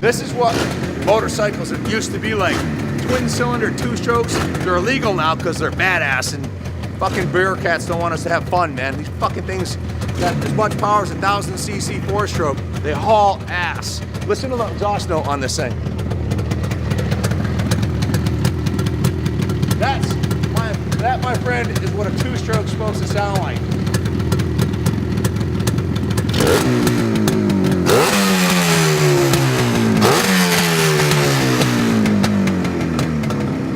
This is what motorcycles used to be like. Twin cylinder, two strokes. They're illegal now because they're badass and fucking beer cats don't want us to have fun, man. These fucking things got as much power as a 1000cc four-stroke. They haul ass. Listen to the exhaust note on this thing. That, my friend, is what a two-stroke's supposed to sound like.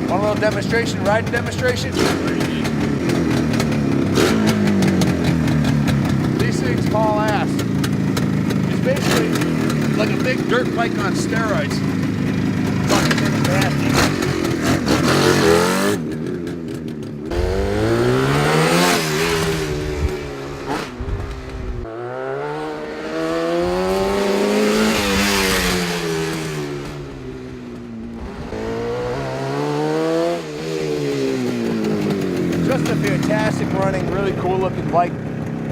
Want a little demonstration, riding demonstration? These things haul ass. It's basically like a big dirt bike on steroids. Fucking thing's nasty. Just a fantastic running, really cool looking bike.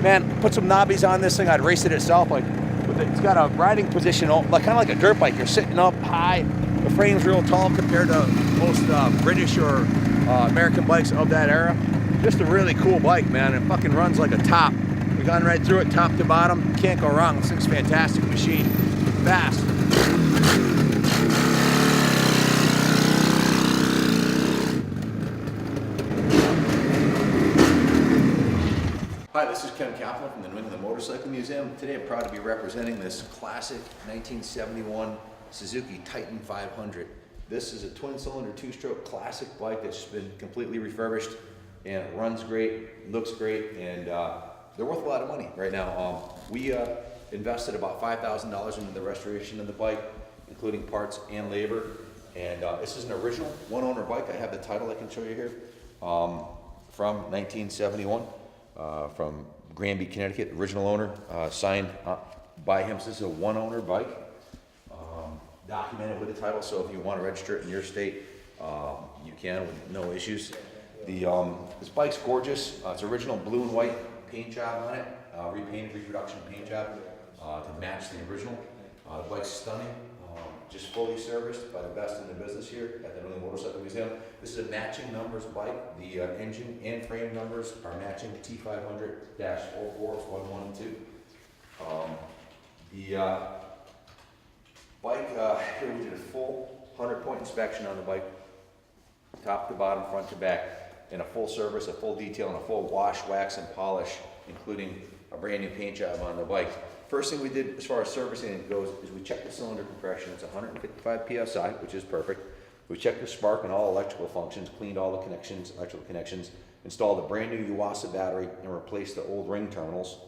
Man, put some knobbies on this thing, I'd race it itself. Like, it's got a riding position, like kind of like a dirt bike. You're sitting up high. The frame's real tall compared to most British or American bikes of that era. Just a really cool bike, man. It fucking runs like a top. We've gone right through it, top to bottom. Can't go wrong. This thing's a fantastic machine. Fast. Hi, this is Ken Kaplan from the New England Motorcycle Museum. Today I'm proud to be representing this classic 1971 Suzuki Titan 500. This is a twin-cylinder, two-stroke classic bike that's just been completely refurbished, and it runs great, looks great, and they're worth a lot of money right now. We invested about $5,000 into the restoration of the bike, including parts and labor. And this is an original one-owner bike. I have the title I can show you here from 1971. From Granby, Connecticut, original owner, signed by him. So this is a one-owner bike, documented with the title. So if you want to register it in your state, you can with no issues. This bike's gorgeous. It's original blue and white paint job on it, repainted reproduction paint job to match the original. The bike's stunning. Just fully serviced by the best in the business here at the New England Motorcycle Museum. This is a matching numbers bike. The engine and frame numbers are matching T500-04-112. The bike, here we did a full 100-point inspection on the bike, top to bottom, front to back, and a full service, a full detail, and a full wash, wax, and polish, including a brand new paint job on the bike. First thing we did as far as servicing it goes is we checked the cylinder compression. It's 155 PSI, which is perfect. We checked the spark and all electrical functions, cleaned all the connections, electrical connections, installed a brand new Yuasa battery, and replaced the old ring terminals.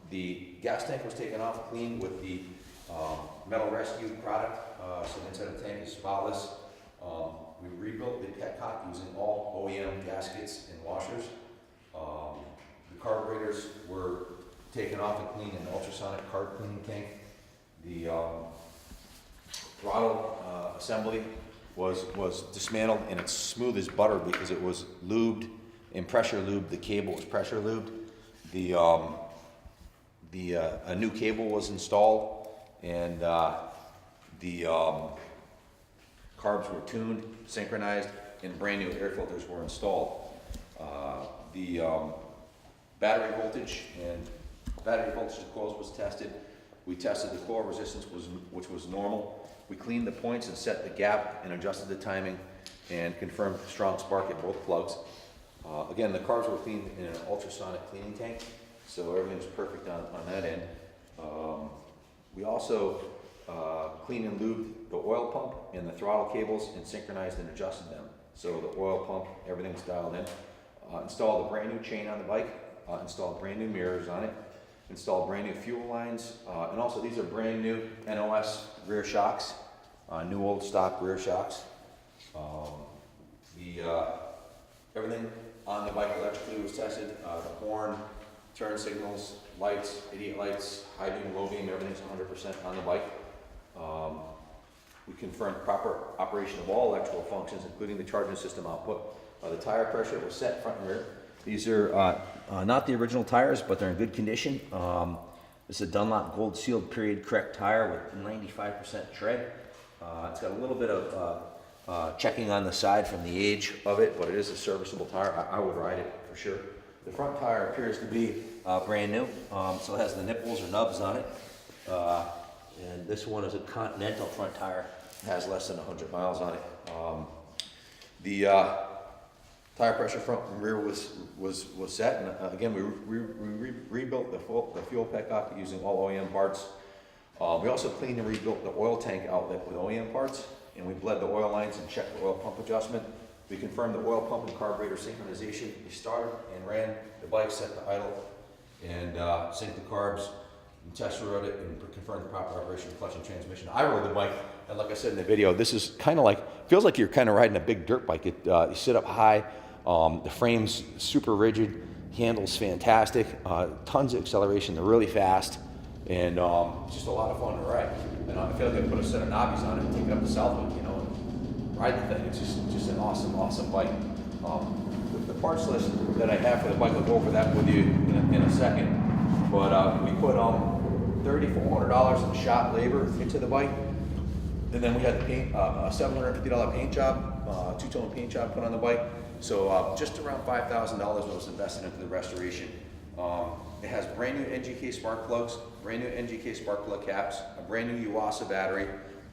The gas tank was taken off, cleaned with the metal rescue product, so the inside of the tank is spotless. We rebuilt the petcock using all OEM gaskets and washers. The carburetors were taken off and cleaned in an ultrasonic carb cleaning tank. The throttle assembly was dismantled, and it's smooth as butter because it was lubed and pressure lubed. The cable was pressure lubed. A new cable was installed, and the carbs were tuned, synchronized, and brand new air filters were installed. The battery voltage and battery voltage coils was tested. We tested the coil resistance, which was normal. We cleaned the points and set the gap and adjusted the timing and confirmed strong spark at both plugs. Again, the carbs were cleaned in an ultrasonic cleaning tank, so everything's perfect on that end. We also cleaned and lubed the oil pump and the throttle cables and synchronized and adjusted them. So the oil pump, everything's dialed in. Installed a brand new chain on the bike, installed brand new mirrors on it, installed brand new fuel lines, and also these are brand new NOS rear shocks, new old stock rear shocks. Everything on the bike electrically was tested. The horn, turn signals, lights, idiot lights, high beam, low beam, everything's 100% on the bike. We confirmed proper operation of all electrical functions, including the charging system output. The tire pressure was set front and rear. These are not the original tires, but they're in good condition. This is a Dunlop Gold Sealed period correct tire with 95% tread. It's got a little bit of checking on the side from the age of it, but it is a serviceable tire. I would ride it for sure. The front tire appears to be brand new, so it has the nipples or nubs on it. And this one is a Continental front tire. It has less than 100 miles on it. The tire pressure front and rear was set, and again we rebuilt the fuel petcock using all OEM parts. We also cleaned and rebuilt the oil tank outlet with OEM parts, and we bled the oil lines and checked the oil pump adjustment. We confirmed the oil pump and carburetor synchronization. We started and ran the bike, set to idle, and synced the carbs, and test rode it, and confirmed the proper operation of clutch and transmission. I rode the bike, and like I said in the video, this is kind of like, feels like you're kind of riding a big dirt bike. You sit up high, the frame's super rigid, handles fantastic, tons of acceleration, they're really fast, and it's just a lot of fun to ride. And I feel like I put a set of knobbies on it and take it up to Southwood, you know, and ride the thing. It's just an awesome bike. The parts list that I have for the bike, I'll go over that with you in a second. But we put $3,400 in shop labor into the bike, and then we had the paint, a $750 paint job, two-tone paint job put on the bike. So just around $5,000 was invested into the restoration. It has brand new NGK spark plugs, brand new NGK spark plug caps, a brand new Yuasa battery,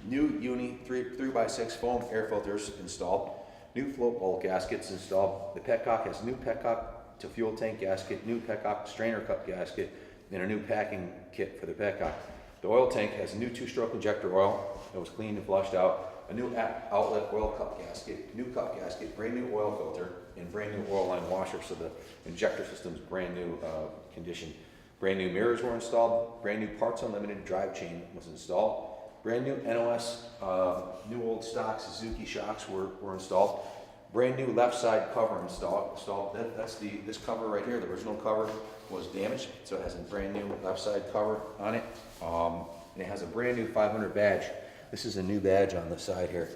new Uni 3x6 foam air filters installed, new float bolt gaskets installed. The petcock has new petcock to fuel tank gasket, new petcock strainer cup gasket, and a new packing kit for the petcock. The oil tank has a new two-stroke injector oil that was cleaned and flushed out, a new outlet oil cup gasket, new cup gasket, brand new oil filter, and brand new oil line washer, so the injector system's brand new condition. Brand new mirrors were installed, brand new Parts Unlimited drive chain was installed, brand new NOS, new old stock Suzuki shocks were installed, brand new left side cover installed. That's this cover right here, the original cover was damaged, so it has a brand new left side cover on it. And it has a brand new 500 badge. This is a new badge on the side here.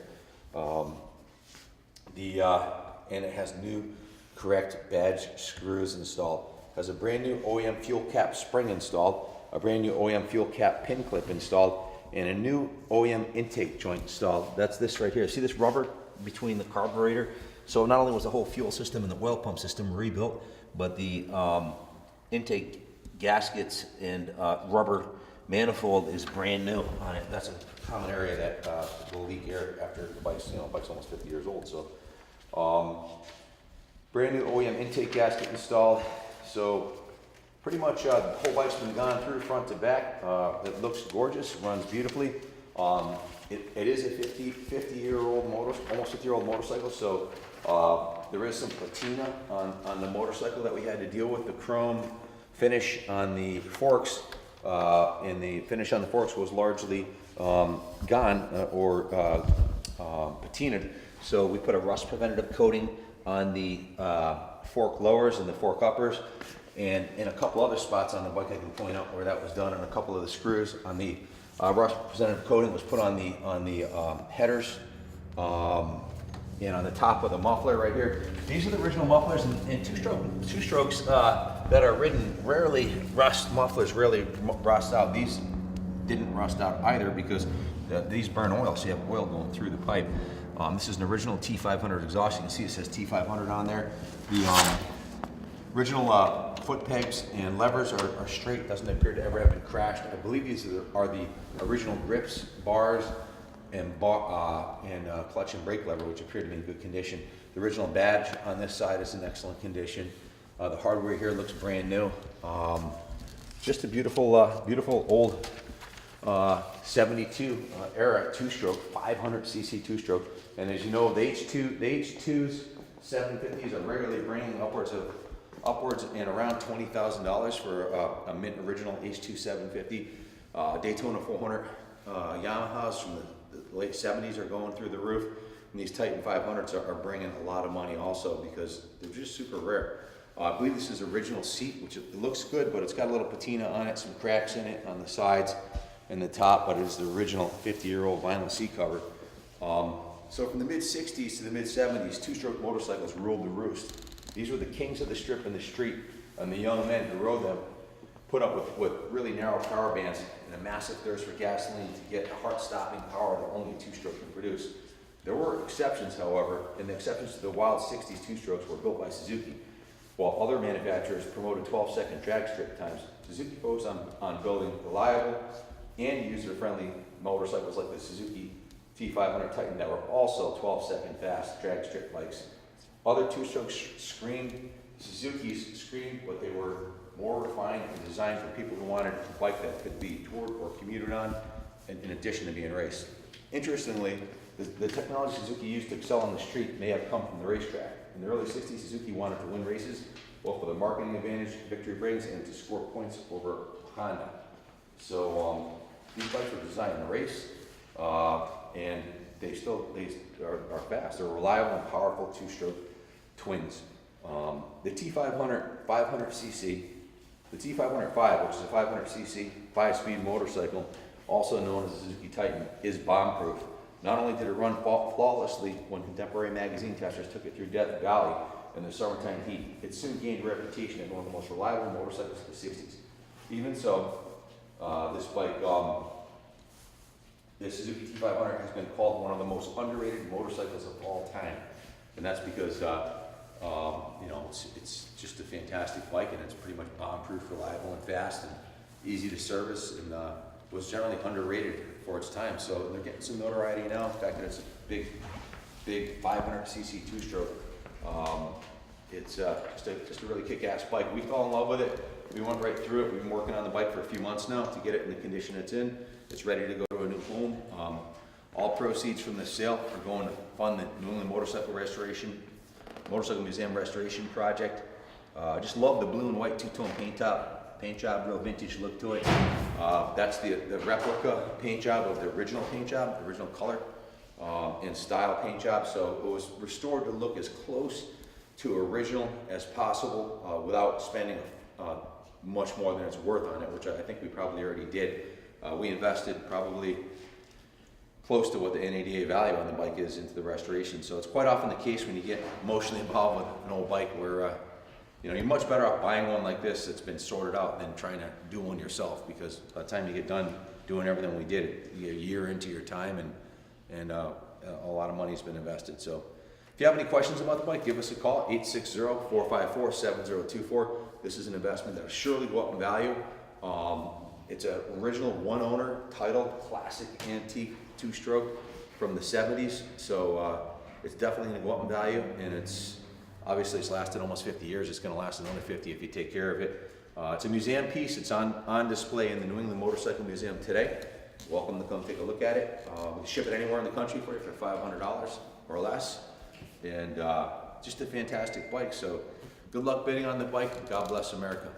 And it has new correct badge screws installed. It has a brand new OEM fuel cap spring installed, a brand new OEM fuel cap pin clip installed, and a new OEM intake joint installed. That's this right here. See this rubber between the carburetor? So not only was the whole fuel system and the oil pump system rebuilt, but the intake gaskets and rubber manifold is brand new on it. That's a common area that will leak air after the bike's, bike's almost 50 years old. So brand new OEM intake gasket installed. So pretty much the whole bike's been gone through front to back. It looks gorgeous, runs beautifully. It is a 50-year-old motor, almost 50-year-old motorcycle. So there is some patina on the motorcycle that we had to deal with. The chrome finish on the forks, and the finish on the forks was largely gone or patinaed. So we put a rust preventative coating on the fork lowers and the fork uppers, and in a couple other spots on the bike I can point out where that was done, and a couple of the screws on the rust preventative coating was put on the headers, and on the top of the muffler right here. These are the original mufflers, and two strokes that are ridden rarely rust. Mufflers rarely rust out. These didn't rust out either because these burn oil, so you have oil going through the pipe. This is an original T500 exhaust. You can see it says T500 on there. The original foot pegs and levers are straight. Doesn't appear to ever have been crashed. I believe these are the original grips, bars, and clutch and brake lever, which appear to be in good condition. The original badge on this side is in excellent condition. The hardware here looks brand new. Just a beautiful, beautiful old 72 era two-stroke, 500cc two-stroke. And as you know, the H2s, 750s are regularly bringing upwards and around $20,000 for a mint original H2 750. Daytona 400 Yamahas from the late 70s are going through the roof. And these Titan 500s are bringing a lot of money also because they're just super rare. I believe this is original seat, which it looks good, but it's got a little patina on it, some cracks in it on the sides and the top, but it is the original 50-year-old vinyl seat cover. So from the mid-60s to the mid-70s, two-stroke motorcycles ruled the roost. These were the kings of the strip and the street, and the young men who rode them put up with really narrow power bands and a massive thirst for gasoline to get heart-stopping power that only a two-stroke can produce. There were exceptions, however, and the exceptions to the wild 60s two-strokes were built by Suzuki. While other manufacturers promoted 12-second drag strip times, Suzuki focused on building reliable and user-friendly motorcycles like the Suzuki T500 Titan that were also 12-second fast drag strip bikes. Other two-strokes screamed, Suzuki's screamed, but they were more refined and designed for people who wanted a bike that could be toured or commuted on in addition to being raced. Interestingly, the technology Suzuki used to excel on the street may have come from the racetrack. In the early 60s, Suzuki wanted to win races, both for the marketing advantage victory brings and to score points over Honda. So these bikes were designed to race, and they are fast. They're reliable and powerful two-stroke twins. The T500 500cc, the T500-5, which is a 500cc 5-speed motorcycle, also known as the Suzuki Titan, is bomb-proof. Not only did it run flawlessly when contemporary magazine testers took it through Death Valley in the summertime heat, it soon gained a reputation as one of the most reliable motorcycles of the 60s. Even so, this bike, the Suzuki T500 has been called one of the most underrated motorcycles of all time. And that's because, you know, it's just a fantastic bike, and it's pretty much bomb-proof, reliable, and fast, and easy to service, and was generally underrated for its time. So they're getting some notoriety now. The fact that it's a big 500cc two-stroke. It's just a really kick-ass bike. We fell in love with it. We went right through it. We've been working on the bike for a few months now to get it in the condition it's in. It's ready to go to a new home. All proceeds from the sale are going to fund the New England Motorcycle Museum Restoration Project. I just love the blue and white two-tone paint job, real vintage look to it. That's the replica paint job of the original paint job, the original color and style paint job. So it was restored to look as close to original as possible without spending much more than it's worth on it, which I think we probably already did. We invested probably close to what the NADA value on the bike is into the restoration. So it's quite often the case when you get emotionally involved with an old bike where you know, you're much better off buying one like this that's been sorted out than trying to do one yourself, because by the time you get done doing everything we did, you get a year into your time, and a lot of money's been invested. So if you have any questions about the bike, give us a call, 860-454-7024. This is an investment that will surely go up in value. It's an original one-owner title, classic antique two-stroke from the 70s. So it's definitely going to go up in value, and obviously it's lasted almost 50 years. It's going to last another 50 if you take care of it. It's a museum piece. It's on display in the New England Motorcycle Museum today. Welcome to come take a look at it. We can ship it anywhere in the country for you for $500 or less. And just a fantastic bike. So good luck bidding on the bike. God bless America.